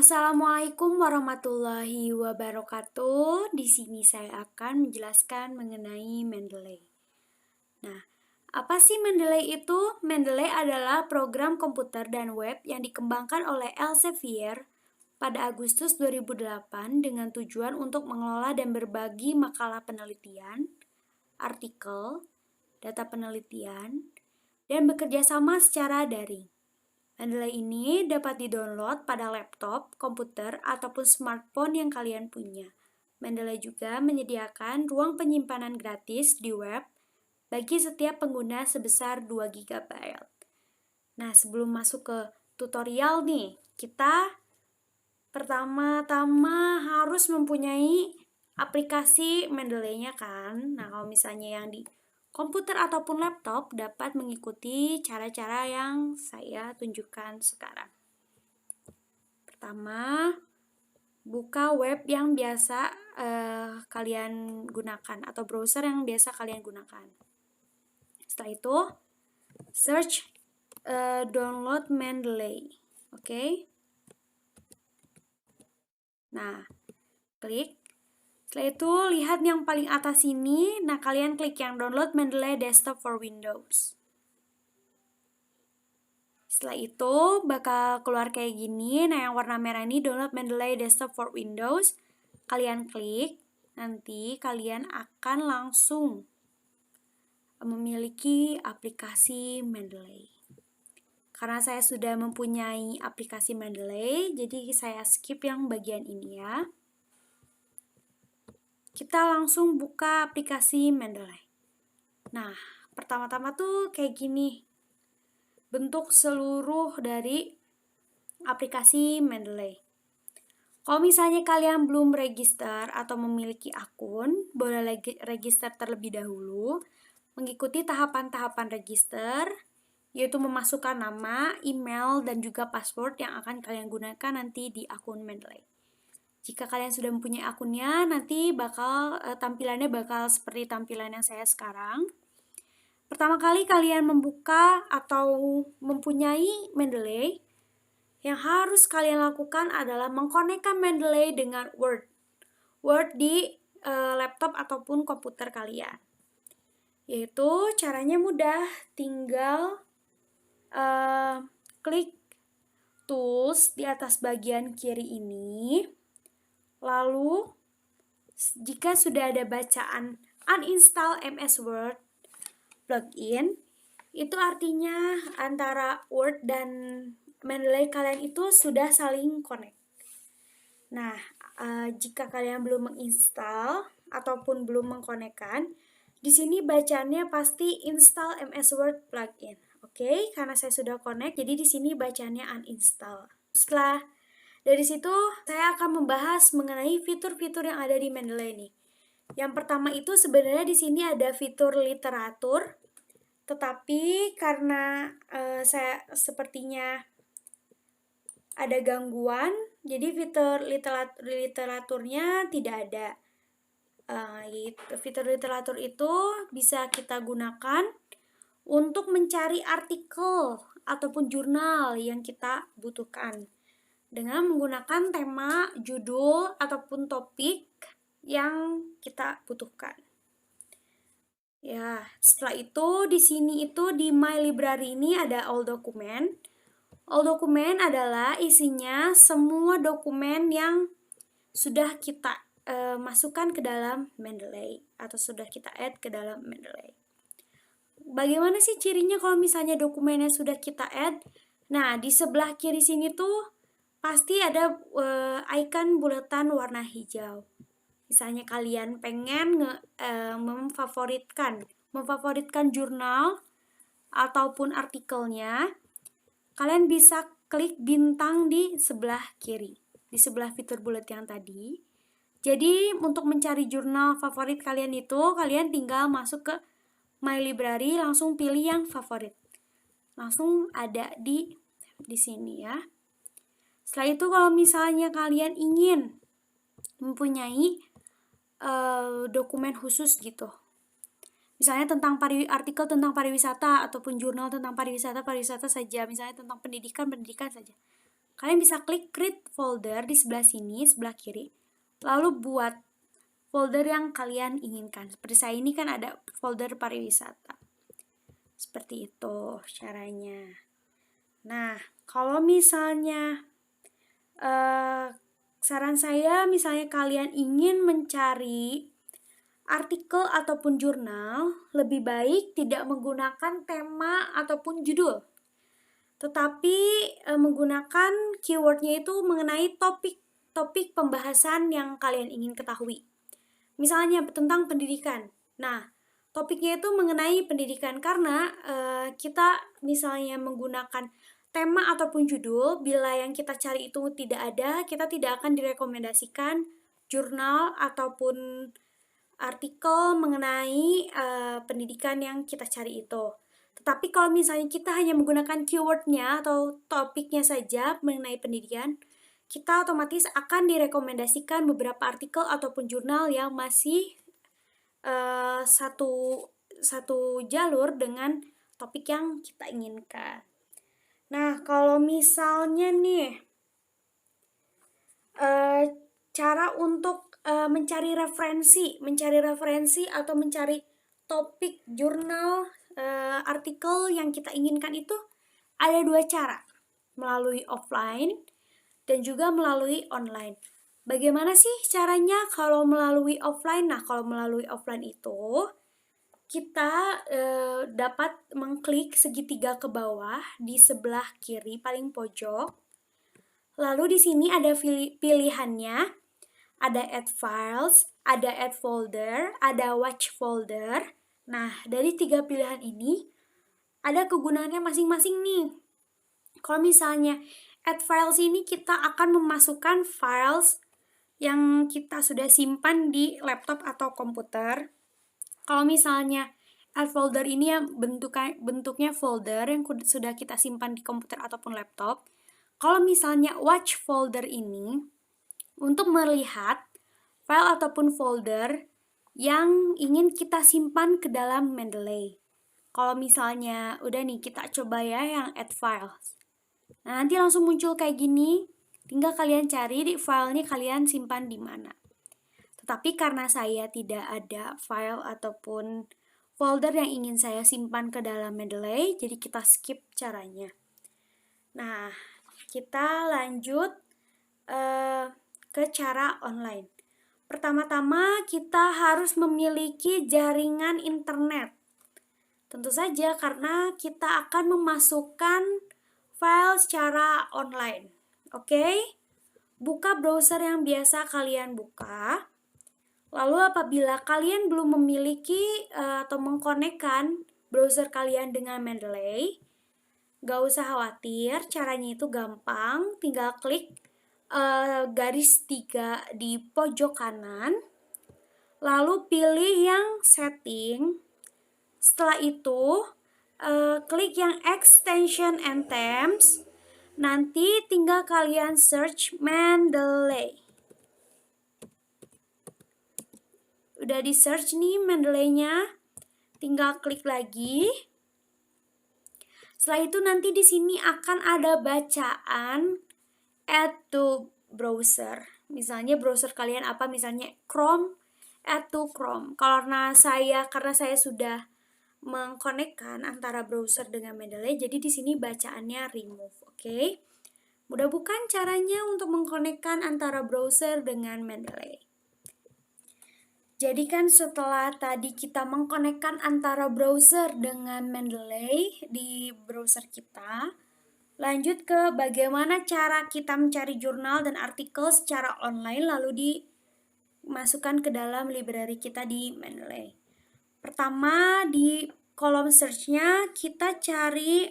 Assalamualaikum warahmatullahi wabarakatuh. Di sini saya akan menjelaskan mengenai Mendeley. Nah, apa sih Mendeley itu? Mendeley adalah program komputer dan web yang dikembangkan oleh Elsevier pada Agustus 2008 dengan tujuan untuk mengelola dan berbagi makalah penelitian, artikel, data penelitian, dan bekerja sama secara daring. Mendeley ini dapat di-download pada laptop, komputer, ataupun smartphone yang kalian punya. Mendeley juga menyediakan ruang penyimpanan gratis di web bagi setiap pengguna sebesar 2 GB. Nah, sebelum masuk ke tutorial nih, kita pertama-tama harus mempunyai aplikasi Mendeley-nya kan. Nah, kalau misalnya yang di komputer ataupun laptop dapat mengikuti cara-cara yang saya tunjukkan sekarang. Pertama, buka web yang biasa kalian gunakan atau browser yang biasa kalian gunakan. Setelah itu, search download Mendeley. Oke. Nah, klik. Setelah itu, lihat yang paling atas ini. Nah, kalian klik yang download Mendeley Desktop for Windows. Setelah itu, bakal keluar kayak gini. Nah, yang warna merah ini download Mendeley Desktop for Windows. Kalian klik. Nanti kalian akan langsung memiliki aplikasi Mendeley. Karena saya sudah mempunyai aplikasi Mendeley, jadi saya skip yang bagian ini ya. Kita langsung buka aplikasi Mendeley. Nah, pertama-tama tuh kayak gini bentuk seluruh dari aplikasi Mendeley. Kalau misalnya kalian belum register atau memiliki akun, boleh register terlebih dahulu, mengikuti tahapan-tahapan register, yaitu memasukkan nama, email, dan juga password yang akan kalian gunakan nanti di akun Mendeley. Jika kalian sudah mempunyai akunnya, nanti tampilannya bakal seperti tampilan yang saya sekarang. Pertama kali kalian membuka atau mempunyai Mendeley, yang harus kalian lakukan adalah mengkonekkan Mendeley dengan Word. Word di laptop ataupun komputer kalian. Yaitu caranya mudah, tinggal klik tools di atas bagian kiri ini. Lalu, jika sudah ada bacaan uninstall MS Word plugin, itu artinya antara Word dan Mendeley kalian itu sudah saling connect. Nah, jika kalian belum menginstal ataupun belum mengkonekkan, di sini bacaannya pasti install MS Word plugin. Oke, karena saya sudah connect, jadi di sini bacaannya uninstall. Setelah dari situ, saya akan membahas mengenai fitur-fitur yang ada di Mendeley ini. Yang pertama itu sebenarnya di sini ada fitur literatur, tetapi karena saya sepertinya ada gangguan, jadi fitur literaturnya tidak ada. Fitur literatur itu bisa kita gunakan untuk mencari artikel ataupun jurnal yang kita butuhkan dengan menggunakan tema, judul, ataupun topik yang kita butuhkan. Ya, setelah itu di sini itu di My Library ini ada all document. All document adalah isinya semua dokumen yang sudah kita masukkan ke dalam Mendeley atau sudah kita add ke dalam Mendeley. Bagaimana sih cirinya kalau misalnya dokumennya sudah kita add? Nah, di sebelah kiri sini tuh pasti ada icon bulatan warna hijau. Misalnya kalian pengen memfavoritkan jurnal ataupun artikelnya, kalian bisa klik bintang di sebelah kiri, di sebelah fitur bullet yang tadi. Jadi untuk mencari jurnal favorit kalian itu, kalian tinggal masuk ke My Library, langsung pilih yang favorit. Langsung ada di sini ya. Setelah itu kalau misalnya kalian ingin mempunyai dokumen khusus gitu, misalnya tentang artikel tentang pariwisata ataupun jurnal tentang pariwisata saja, misalnya tentang pendidikan saja, kalian bisa klik create folder di sebelah sini, sebelah kiri. Lalu buat folder yang kalian inginkan. Seperti saya ini kan ada folder pariwisata. Seperti itu caranya. Nah, kalau misalnya saran saya misalnya kalian ingin mencari artikel ataupun jurnal, lebih baik tidak menggunakan tema ataupun judul, tetapi menggunakan keywordnya itu mengenai topik pembahasan yang kalian ingin ketahui. Misalnya tentang pendidikan. Nah, topiknya itu mengenai pendidikan karena kita misalnya menggunakan tema ataupun judul, bila yang kita cari itu tidak ada, kita tidak akan direkomendasikan jurnal ataupun artikel mengenai pendidikan yang kita cari itu. Tetapi kalau misalnya kita hanya menggunakan keywordnya atau topiknya saja mengenai pendidikan, kita otomatis akan direkomendasikan beberapa artikel ataupun jurnal yang masih satu jalur dengan topik yang kita inginkan. Nah, kalau misalnya nih cara untuk mencari referensi atau mencari topik jurnal artikel yang kita inginkan itu ada dua cara, melalui offline dan juga melalui online. Bagaimana sih caranya kalau melalui offline? Nah, kalau melalui offline itu kita dapat mengklik segitiga ke bawah di sebelah kiri paling pojok. Lalu di sini ada pilihannya, ada add files, ada add folder, ada watch folder. Nah, dari 3 pilihan ini ada kegunaannya masing-masing nih. Kalau misalnya add files ini kita akan memasukkan files yang kita sudah simpan di laptop atau komputer. Kalau misalnya add folder ini yang bentuknya folder yang sudah kita simpan di komputer ataupun laptop. Kalau misalnya watch folder ini untuk melihat file ataupun folder yang ingin kita simpan ke dalam Mendeley. Kalau misalnya udah nih, kita coba ya yang add files. Nah, nanti langsung muncul kayak gini. Tinggal kalian cari di filenya kalian simpan di mana. Tetapi karena saya tidak ada file ataupun folder yang ingin saya simpan ke dalam Mendeley, jadi kita skip caranya. Nah, kita lanjut ke cara online. Pertama-tama kita harus memiliki jaringan internet. Tentu saja karena kita akan memasukkan file secara online. Oke? Buka browser yang biasa kalian buka. Lalu apabila kalian belum memiliki atau mengkonekkan browser kalian dengan Mendeley, gak usah khawatir, caranya itu gampang. Tinggal klik garis 3 di pojok kanan, lalu pilih yang setting. Setelah itu klik yang extension and themes. Nanti tinggal kalian search Mendeley. Udah di search nih Mendeley-nya, tinggal klik lagi. Setelah itu nanti di sini akan ada bacaan add to browser. Misalnya browser kalian apa? Misalnya Chrome, add to Chrome. Karena saya sudah mengkonekkan antara browser dengan Mendeley, jadi di sini bacaannya remove. Oke? Mudah bukan caranya untuk mengkonekkan antara browser dengan Mendeley? Jadi kan setelah tadi kita mengkonekkan antara browser dengan Mendeley di browser kita, lanjut ke bagaimana cara kita mencari jurnal dan artikel secara online lalu dimasukkan ke dalam library kita di Mendeley. Pertama, di kolom search-nya kita cari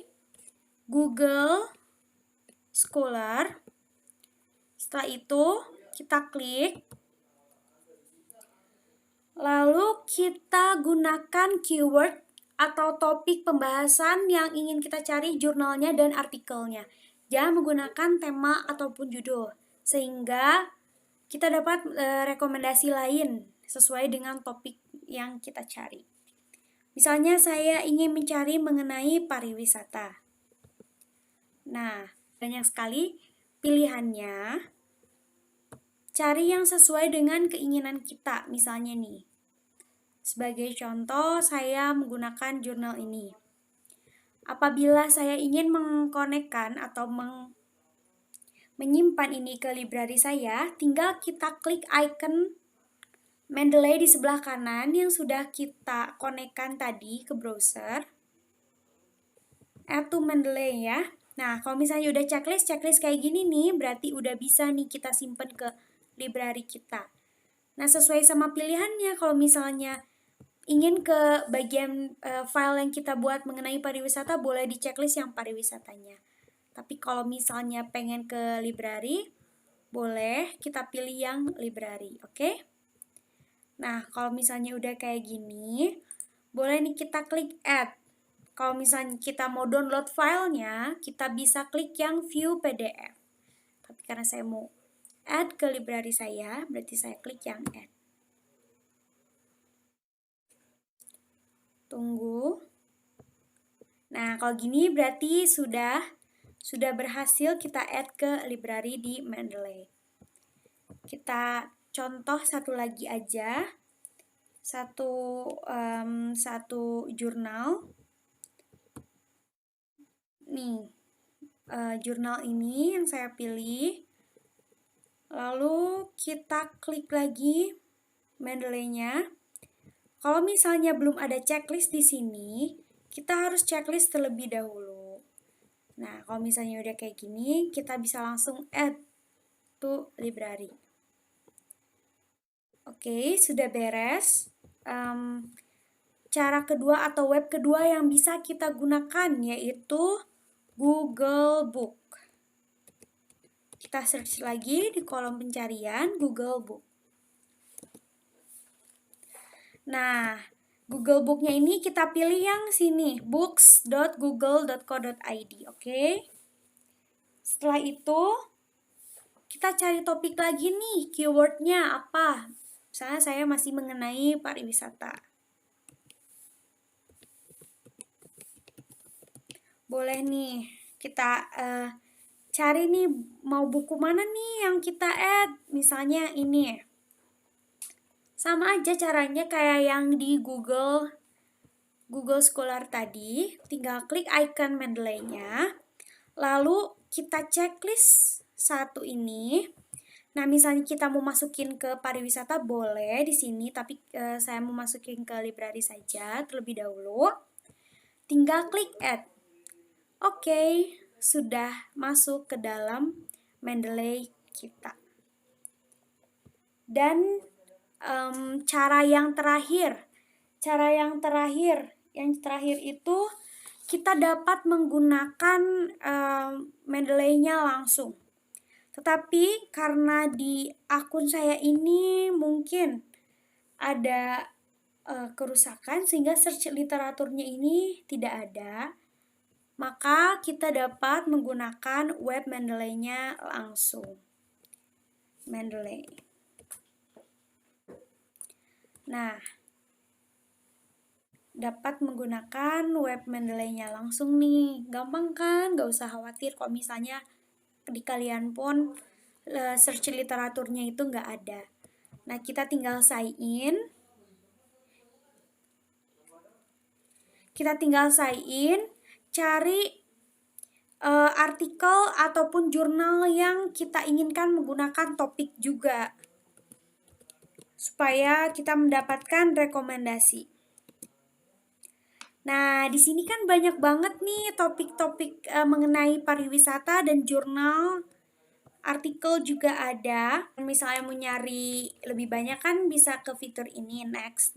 Google Scholar. Setelah itu kita klik. Lalu kita gunakan keyword atau topik pembahasan yang ingin kita cari jurnalnya dan artikelnya. Jangan menggunakan tema ataupun judul, sehingga kita dapat rekomendasi lain sesuai dengan topik yang kita cari. Misalnya saya ingin mencari mengenai pariwisata. Nah, banyak sekali pilihannya, cari yang sesuai dengan keinginan kita. Misalnya nih, sebagai contoh saya menggunakan jurnal ini. Apabila saya ingin mengkonekkan atau menyimpan ini ke library saya, tinggal kita klik icon Mendeley di sebelah kanan yang sudah kita konekkan tadi ke browser. Add to Mendeley ya. Nah, kalau misalnya udah checklist kayak gini nih, berarti udah bisa nih kita simpen ke library kita. Nah, sesuai sama pilihannya, kalau misalnya ingin ke bagian file yang kita buat mengenai pariwisata, boleh di checklist yang pariwisatanya. Tapi kalau misalnya pengen ke library, boleh kita pilih yang library, oke? Nah, kalau misalnya udah kayak gini, boleh nih kita klik add. Kalau misalnya kita mau download filenya, kita bisa klik yang view PDF. Tapi karena saya mau add ke library saya, berarti saya klik yang add. Tunggu. Nah, kalau gini berarti sudah berhasil kita add ke library di Mendeley. Kita contoh satu lagi aja. Satu jurnal. Nih, jurnal ini yang saya pilih. Lalu kita klik lagi Mendeley-nya. Kalau misalnya belum ada checklist di sini, kita harus checklist terlebih dahulu. Nah, kalau misalnya udah kayak gini, kita bisa langsung add to library. Oke, sudah beres. Cara kedua atau web kedua yang bisa kita gunakan yaitu Google Book. Kita search lagi di kolom pencarian Google Book. Nah, Google Book-nya ini kita pilih yang sini, books.google.co.id, oke? Setelah itu, kita cari topik lagi nih, keywordnya apa? Misalnya saya masih mengenai pariwisata. Boleh nih, kita cari nih, mau buku mana nih yang kita add? Misalnya ini. Sama aja caranya kayak yang di Google Scholar tadi, tinggal klik icon Mendeley-nya, lalu kita checklist satu ini. Nah, misalnya kita mau masukin ke pariwisata boleh di sini, tapi saya mau masukin ke library saja terlebih dahulu. Tinggal klik add. Oke, sudah masuk ke dalam Mendeley kita. Dan cara yang terakhir itu kita dapat menggunakan Mendeley-nya langsung. Tetapi karena di akun saya ini mungkin ada kerusakan sehingga search literaturnya ini tidak ada, maka kita dapat menggunakan web Mendeley-nya langsung. Mendeley. Nah, dapat menggunakan web Mendeley-nya langsung nih. Gampang kan? Gak usah khawatir kalau misalnya di kalian pun search literaturnya itu nggak ada. Nah, kita tinggal sign in. Cari artikel ataupun jurnal yang kita inginkan menggunakan topik juga, supaya kita mendapatkan rekomendasi. Nah, di sini kan banyak banget nih topik-topik mengenai pariwisata dan jurnal, artikel juga ada. Misalnya mau nyari lebih banyak kan bisa ke fitur ini, next.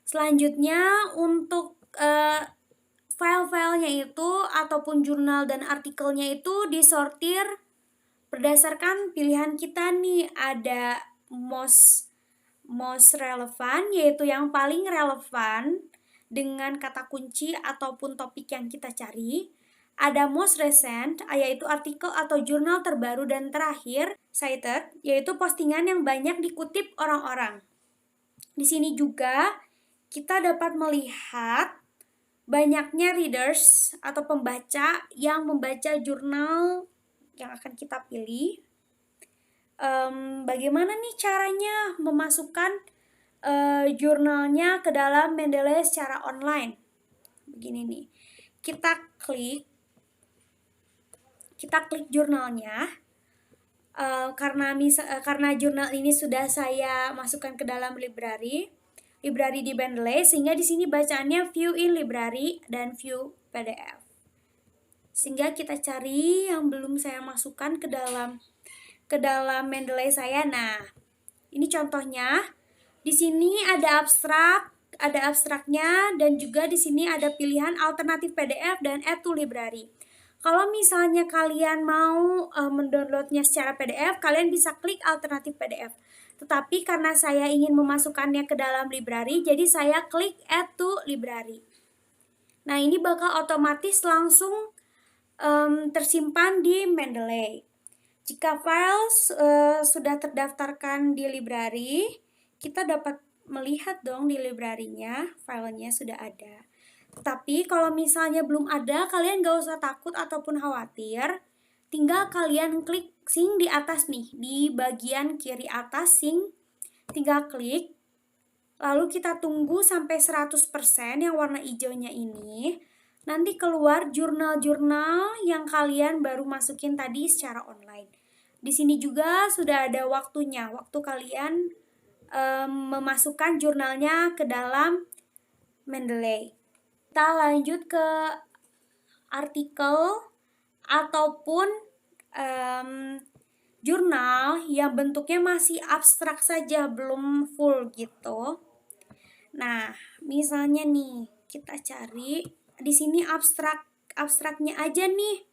Selanjutnya untuk file-filenya itu ataupun jurnal dan artikelnya itu disortir berdasarkan pilihan kita nih. Ada most relevant, yaitu yang paling relevan dengan kata kunci ataupun topik yang kita cari. Ada most recent, yaitu artikel atau jurnal terbaru, dan terakhir cited, yaitu postingan yang banyak dikutip orang-orang. Di sini juga kita dapat melihat banyaknya readers atau pembaca yang membaca jurnal yang akan kita pilih. Bagaimana nih caranya memasukkan jurnalnya ke dalam Mendeley secara online? Begini nih, kita klik jurnalnya. Karena jurnal ini sudah saya masukkan ke dalam library di Mendeley, sehingga di sini bacaannya view in library dan view PDF. Sehingga kita cari yang belum saya masukkan ke dalam Mendeley saya. Nah, ini contohnya. Di sini ada abstraknya, dan juga di sini ada pilihan alternatif PDF dan add to library. Kalau misalnya kalian mau mendownloadnya secara PDF, kalian bisa klik alternatif PDF. Tetapi karena saya ingin memasukkannya ke dalam library, jadi saya klik add to library. Nah, ini bakal otomatis langsung tersimpan di Mendeley. Jika file sudah terdaftarkan di library, kita dapat melihat dong di library-nya, filenya sudah ada. Tapi kalau misalnya belum ada, kalian gak usah takut ataupun khawatir. Tinggal kalian klik sync di atas nih, di bagian kiri atas sync. Tinggal klik, lalu kita tunggu sampai 100% yang warna hijaunya ini. Nanti keluar jurnal-jurnal yang kalian baru masukin tadi secara online. Di sini juga sudah ada waktunya, waktu kalian memasukkan jurnalnya ke dalam Mendeley. Kita lanjut ke artikel ataupun jurnal yang bentuknya masih abstrak saja, belum full gitu. Nah, misalnya nih, kita cari di sini abstraknya aja nih,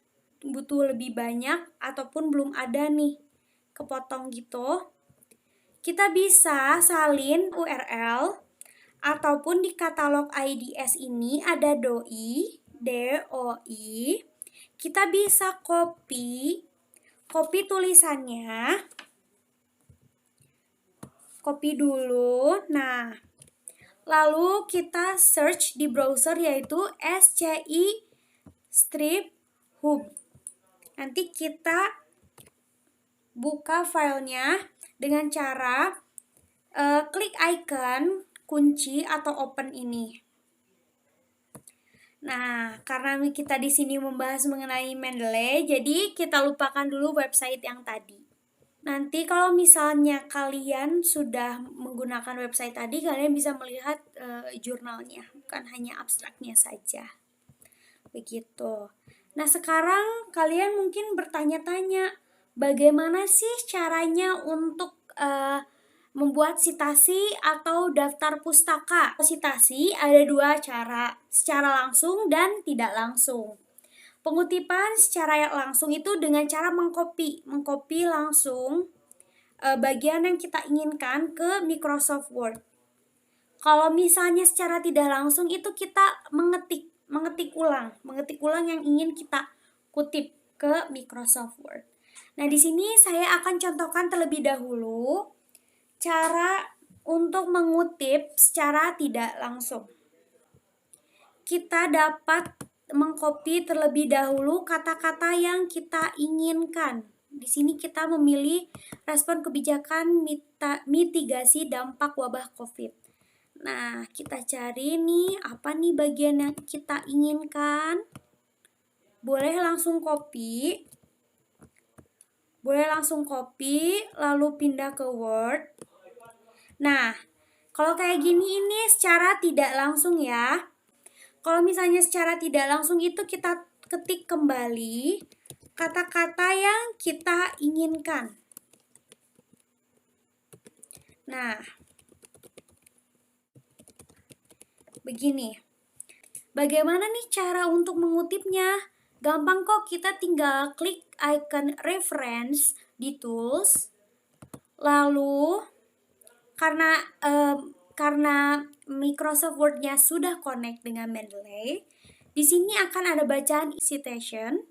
butuh lebih banyak ataupun belum ada nih, kepotong gitu. Kita bisa salin URL ataupun di katalog IDS ini ada DOI. Kita bisa copy tulisannya. Copy dulu. Nah, lalu kita search di browser yaitu SCI strip hub. Nanti kita buka filenya dengan cara klik icon kunci atau open ini. Nah, karena kita di sini membahas mengenai Mendeley, jadi kita lupakan dulu website yang tadi. Nanti kalau misalnya kalian sudah menggunakan website tadi, kalian bisa melihat jurnalnya, bukan hanya abstraknya saja. Begitu. Nah, sekarang kalian mungkin bertanya-tanya, bagaimana sih caranya untuk membuat citasi atau daftar pustaka? Citasi ada dua cara, secara langsung dan tidak langsung. Pengutipan secara langsung itu dengan cara mengcopy langsung bagian yang kita inginkan ke Microsoft Word. Kalau misalnya secara tidak langsung itu kita mengetik ulang yang ingin kita kutip ke Microsoft Word. Nah, di sini saya akan contohkan terlebih dahulu cara untuk mengutip secara tidak langsung. Kita dapat mengcopy terlebih dahulu kata-kata yang kita inginkan. Di sini kita memilih respon kebijakan mitigasi dampak wabah COVID. Nah, kita cari nih, apa nih bagian yang kita inginkan. Boleh langsung copy, lalu pindah ke Word. Nah, kalau kayak gini ini secara tidak langsung ya. Kalau misalnya secara tidak langsung itu kita ketik kembali kata-kata yang kita inginkan. Nah, begini. Bagaimana nih cara untuk mengutipnya? Gampang kok, kita tinggal klik icon reference di tools. Lalu karena Microsoft Word-nya sudah connect dengan Mendeley, di sini akan ada bacaan citation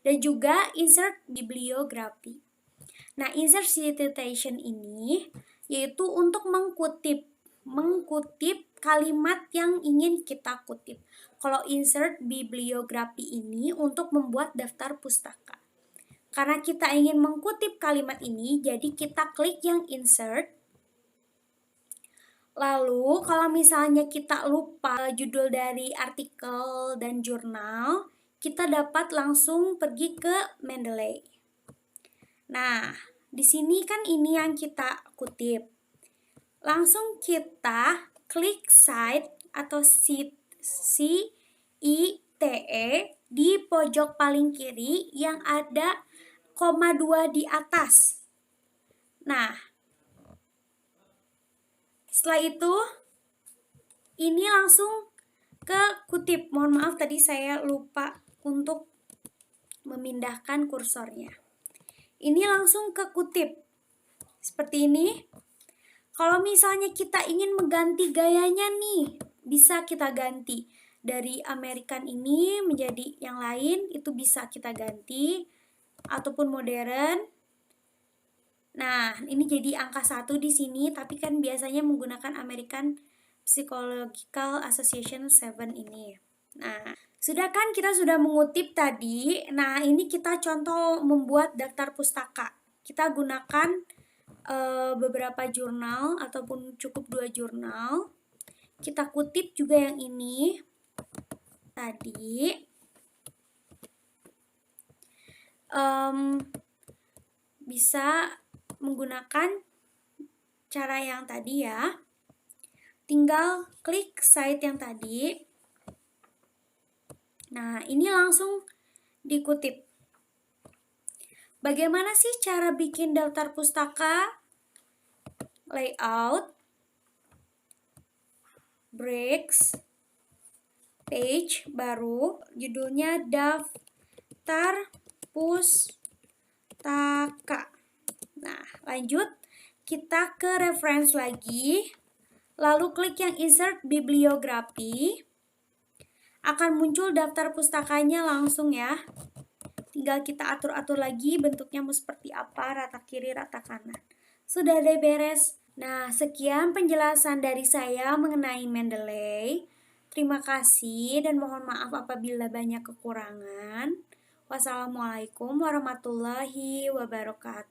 dan juga insert bibliography. Nah, insert citation ini yaitu untuk mengkutip kalimat yang ingin kita kutip. Kalau insert bibliography ini untuk membuat daftar pustaka. Karena kita ingin mengutip kalimat ini, jadi kita klik yang insert. Lalu kalau misalnya kita lupa judul dari artikel dan jurnal, kita dapat langsung pergi ke Mendeley. Nah, di sini kan ini yang kita kutip. Langsung kita klik cite atau CITE di pojok paling kiri yang ada koma 2 di atas. Nah, setelah itu ini langsung ke kutip. Mohon maaf tadi saya lupa untuk memindahkan kursornya. Ini langsung ke kutip. Seperti ini. Kalau misalnya kita ingin mengganti gayanya nih, bisa kita ganti. Dari American ini menjadi yang lain, itu bisa kita ganti. Ataupun modern. Nah, ini jadi angka 1 di sini, tapi kan biasanya menggunakan American Psychological Association 7 ini. Nah, sudah kan kita sudah mengutip tadi. Nah, ini kita contoh membuat daftar pustaka. Kita gunakan beberapa jurnal ataupun cukup 2 jurnal. Kita kutip juga yang ini tadi. Bisa menggunakan cara yang tadi ya. Tinggal klik site yang tadi. Nah, ini langsung dikutip. Bagaimana sih cara bikin daftar pustaka? Layout, breaks, page baru, judulnya daftar pustaka. Nah, lanjut kita ke reference lagi, lalu klik yang insert bibliografi. Akan muncul daftar pustakanya langsung ya. Tinggal kita atur-atur lagi bentuknya mau seperti apa, rata kiri, rata kanan. Sudah deh beres. Nah, sekian penjelasan dari saya mengenai Mendeley. Terima kasih dan mohon maaf apabila banyak kekurangan. Wassalamualaikum warahmatullahi wabarakatuh.